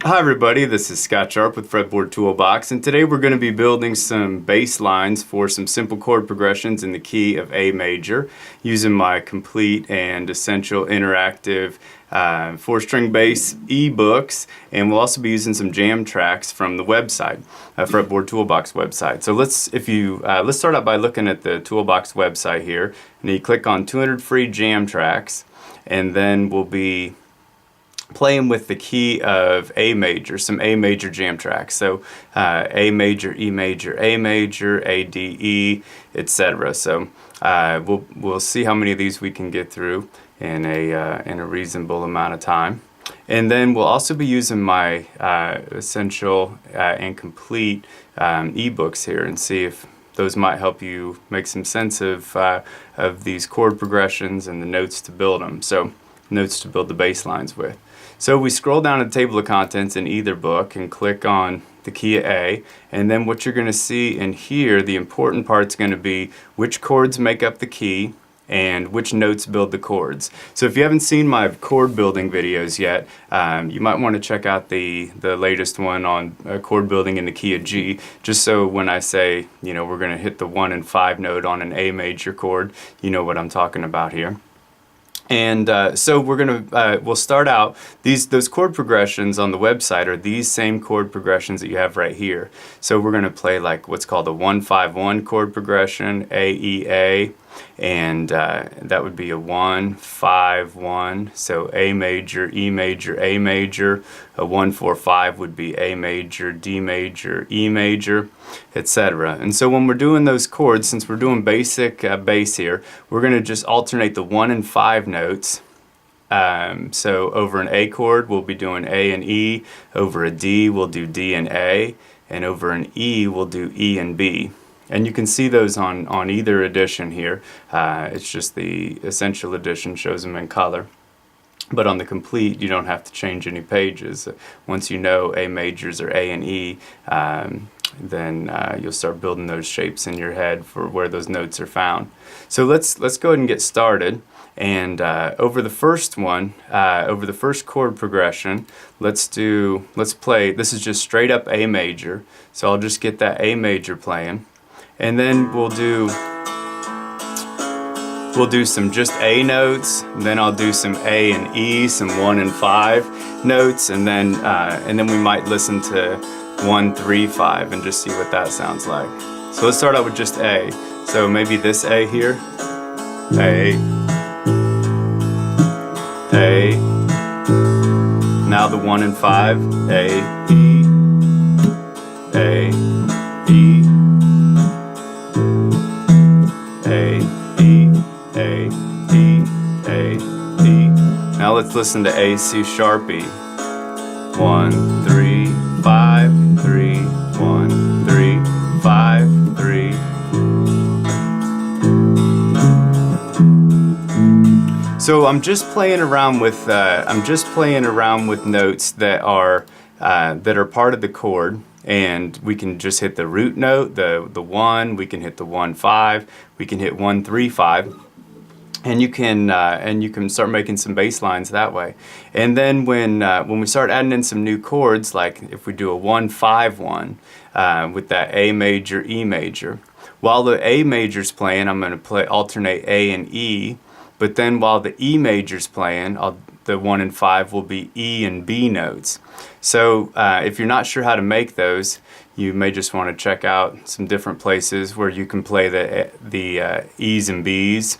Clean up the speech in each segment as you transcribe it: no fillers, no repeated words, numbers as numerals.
Hi everybody, this is Scott Sharp with Fretboard Toolbox, and today we're going to be building some bass lines for some simple chord progressions in the key of A major using my complete and essential interactive 4-string bass ebooks, and we'll also be using some jam tracks from the website, Fretboard Toolbox website. So let's start out by looking at the Toolbox website here, and you click on 200 free jam tracks, and then we'll be playing with the key of A major, some A major jam tracks. So A major, E major, A major, A, D, E, etc. So we'll see how many of these we can get through in a reasonable amount of time. And then we'll also be using my essential and complete ebooks here and see if those might help you make some sense of these chord progressions and the notes to build them. So notes to build the bass lines with. So we scroll down to the table of contents in either book and click on the key of A, and then what you're going to see in here, the important part's going to be which chords make up the key and which notes build the chords. So if you haven't seen my chord building videos yet, you might want to check out the latest one on chord building in the key of G, just so when I say, you know, we're going to hit the 1 and 5 note on an A major chord, you know what I'm talking about here. And so we'll start out, those chord progressions on the website are these same chord progressions that you have right here. So we're going to play like what's called a 1-5-1 chord progression, A, E, A, and that would be a 1-5-1. So A major, E major, A major. A 1-4-5 would be A major, D major, E major, etc. And so when we're doing those chords, since we're doing basic bass here, we're going to just alternate the 1 and 5 notes. So over an A chord, we'll be doing A and E. Over a D, we'll do D and A. And over an E, we'll do E and B. And you can see those on either edition here. It's just the Essential Edition shows them in color. But on the Complete, you don't have to change any pages. Once you know A majors are A and E, then you'll start building those shapes in your head for where those notes are found. So let's go ahead and get started. And over the first one, over the first chord progression, let's play, this is just straight up A major. So I'll just get that A major playing. And then we'll do some just A notes, and then I'll do some A and E, some 1 and 5 notes, and then we might listen to 1, 3, 5 and just see what that sounds like. So let's start out with just A. So maybe this A here, A, A. Now the 1 and 5, A, E, A, E. A, E, A, E, A, E. Now let's listen to A, C sharp E. 1, 3, 5, 3, 1, 3, 5, 3. So I'm just playing around with notes that are part of the chord. And we can just hit the root note, the 1, we can hit the 1, 5, we can hit 1, 3, 5, and you can start making some bass lines that way. And then when we start adding in some new chords, like if we do a 1, 5, 1 with that A major, E major, while the A major's playing, I'm going to alternate A and E, but then while the E major's playing, the 1 and 5 will be E and B notes. So if you're not sure how to make those, you may just want to check out some different places where you can play the E's and B's.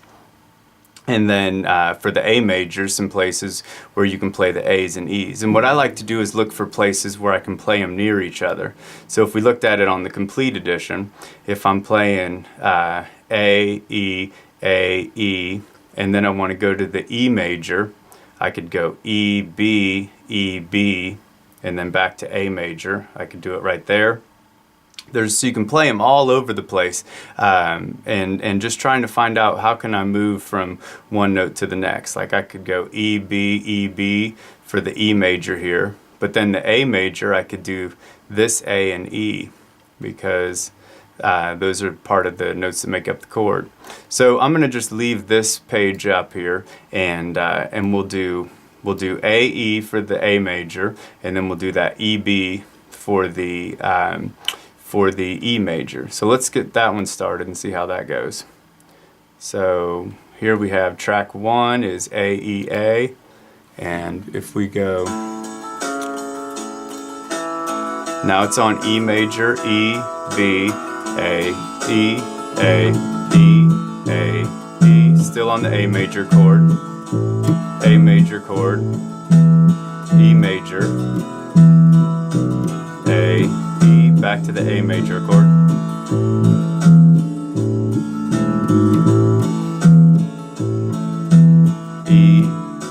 And then for the A majors, some places where you can play the A's and E's. And what I like to do is look for places where I can play them near each other. So if we looked at it on the Complete Edition, if I'm playing A, E, A, E, and then I want to go to the E major, I could go E, B, E, B, and then back to A major. I could do it right there. So you can play them all over the place, and just trying to find out how can I move from one note to the next. Like I could go E, B for the E major here, but then the A major I could do this A and E because those are part of the notes that make up the chord. So I'm going to just leave this page up here, and we'll do we'll do A-E for the A major, and then we'll do that E-B for the E major. So let's get that one started and see how that goes. So here we have track 1 is A-E-A, and if we go, now it's on E major, E, B, A, E, A, E, A, E, still on the A major chord, A major chord, E major, A, E, back to the A major chord. E,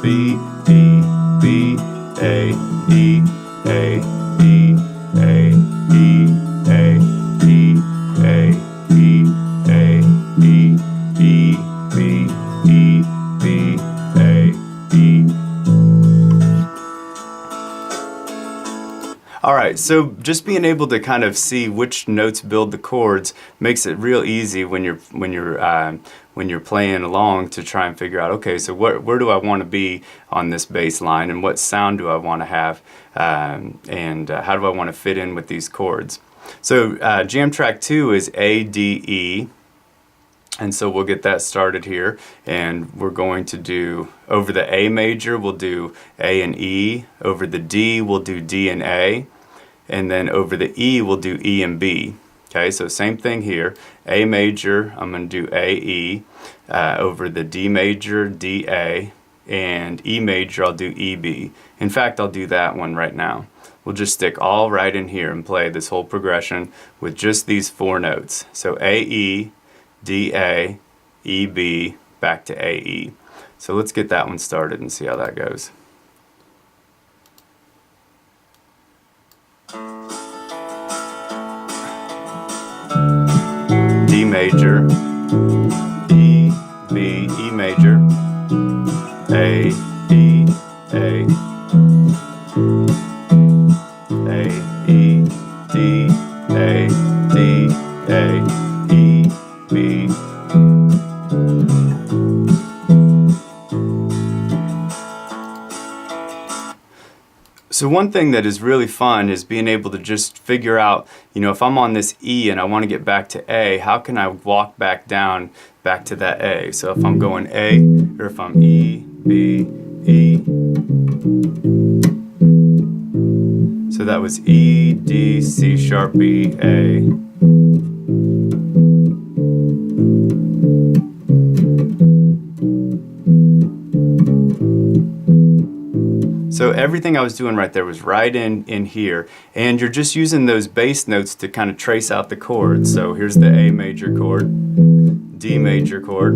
B, E, B, A, E, A, E, A, E, A, E, A, E, A, E, E, B, E, B, A, E. Alright, so just being able to kind of see which notes build the chords makes it real easy when you're playing along to try and figure out, okay, so where do I want to be on this bass line, and what sound do I want to have, and how do I want to fit in with these chords. So jam track 2 is A, D, E, and so we'll get that started here, and we're going to do, over the A major we'll do A and E, over the D we'll do D and A, and then over the E we'll do E and B. Okay, so same thing here. A major, I'm going to do A, E. Over the D major, D, A. And E major, I'll do E, B. In fact, I'll do that one right now. We'll just stick all right in here and play this whole progression with just these 4 notes. So A, E, D, A, E, B, back to A, E. So let's get that one started and see how that goes. D major, E, B, E major, A, E, A, E, D, A, D, A, E, B. So one thing that is really fun is being able to just figure out, you know, if I'm on this E and I want to get back to A, how can I walk back down back to that A? So if I'm going A, or if I'm E, B, E. So that was E, D, C sharp, B, A. So everything I was doing right there was right in here, and you're just using those bass notes to kind of trace out the chords. So here's the A major chord, D major chord.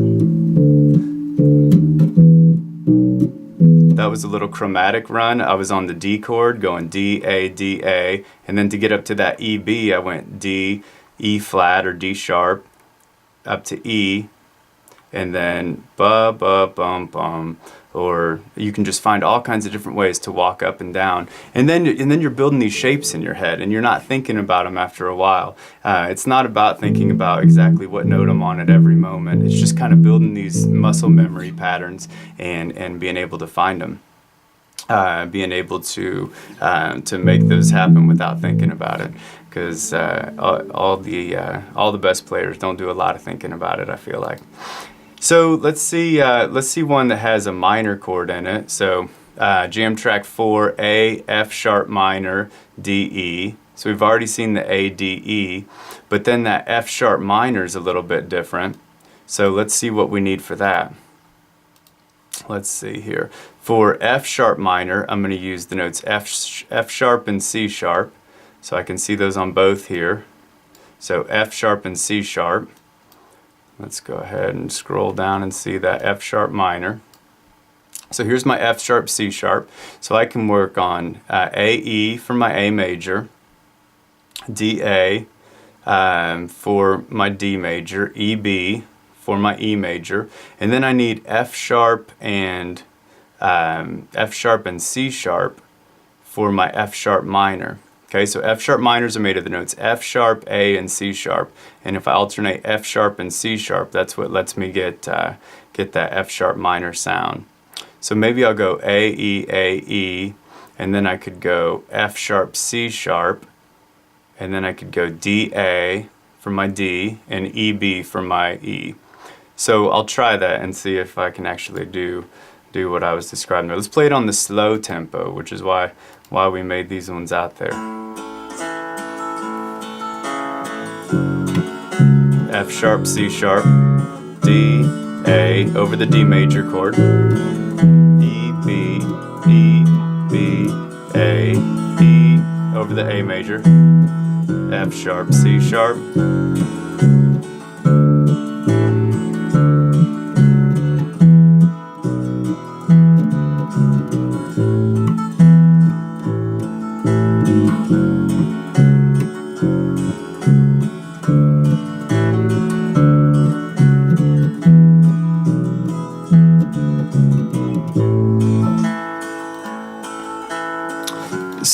That was a little chromatic run. I was on the D chord going D, A, and then to get up to that E, B, I went D, E flat or D sharp, up to E, and then ba, ba, bum, bum. Or you can just find all kinds of different ways to walk up and down, and then you're building these shapes in your head, and you're not thinking about them after a while. It's not about thinking about exactly what note I'm on at every moment. It's just kind of building these muscle memory patterns and being able to find them, being able to make those happen without thinking about it. Because all the best players don't do a lot of thinking about it, I feel like. So let's see one that has a minor chord in it. So jam track 4, A, F sharp minor, D, E. So we've already seen the A, D, E, but then that F sharp minor is a little bit different. So let's see what we need for that. Let's see here. For F sharp minor, I'm going to use the notes F sharp and C sharp. So I can see those on both here. So F sharp and C sharp. Let's go ahead and scroll down and see that F sharp minor. So here's my F sharp, C sharp. So I can work on A, E for my A major, D, A for my D major, E, B for my E major, and then I need F sharp and C sharp for my F sharp minor. Okay, so F sharp minors are made of the notes F sharp, A, and C sharp, and if I alternate F sharp and C sharp, that's what lets me get that F sharp minor sound. So maybe I'll go A, E, and then I could go F sharp, C sharp, and then I could go D, A for my D, and E, B for my E. So I'll try that and see if I can actually do what I was describing there. Let's play it on the slow tempo, which is why we made these ones out there. F sharp, C sharp, D, A over the D major chord, E, B, A, E over the A major, F sharp, C sharp,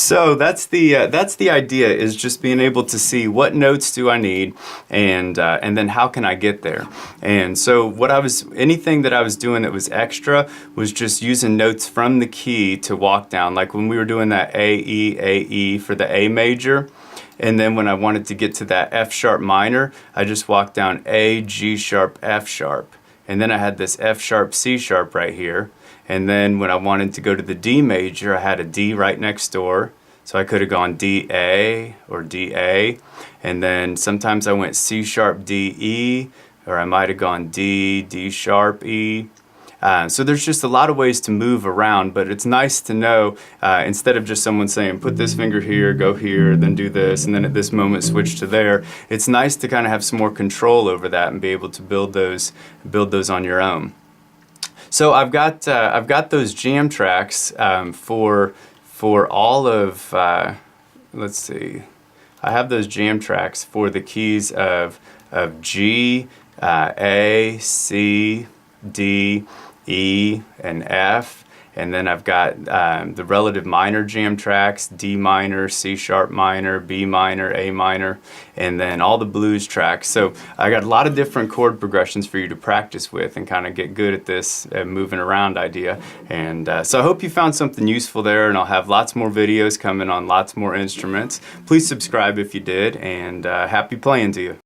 So that's the idea, is just being able to see what notes do I need, and then how can I get there. And so anything that I was doing that was extra was just using notes from the key to walk down. Like when we were doing that A, E for the A major. And then when I wanted to get to that F sharp minor, I just walked down A, G sharp, F sharp. And then I had this F sharp, C sharp right here. And then when I wanted to go to the D major, I had a D right next door. So I could have gone D, A or D, A. And then sometimes I went C sharp, D, E, or I might have gone D, D sharp, E. So there's just a lot of ways to move around, but it's nice to know, instead of just someone saying, put this finger here, go here, then do this, and then at this moment switch to there, it's nice to kind of have some more control over that and be able to build those on your own. So I've got those jam tracks for all of, let's see, I have those jam tracks for the keys of G, A, C, D, E, and F. And then I've got the relative minor jam tracks, D minor, C sharp minor, B minor, A minor, and then all the blues tracks. So I got a lot of different chord progressions for you to practice with and kind of get good at this moving around idea. And so I hope you found something useful there, and I'll have lots more videos coming on lots more instruments. Please subscribe if you did, and happy playing to you.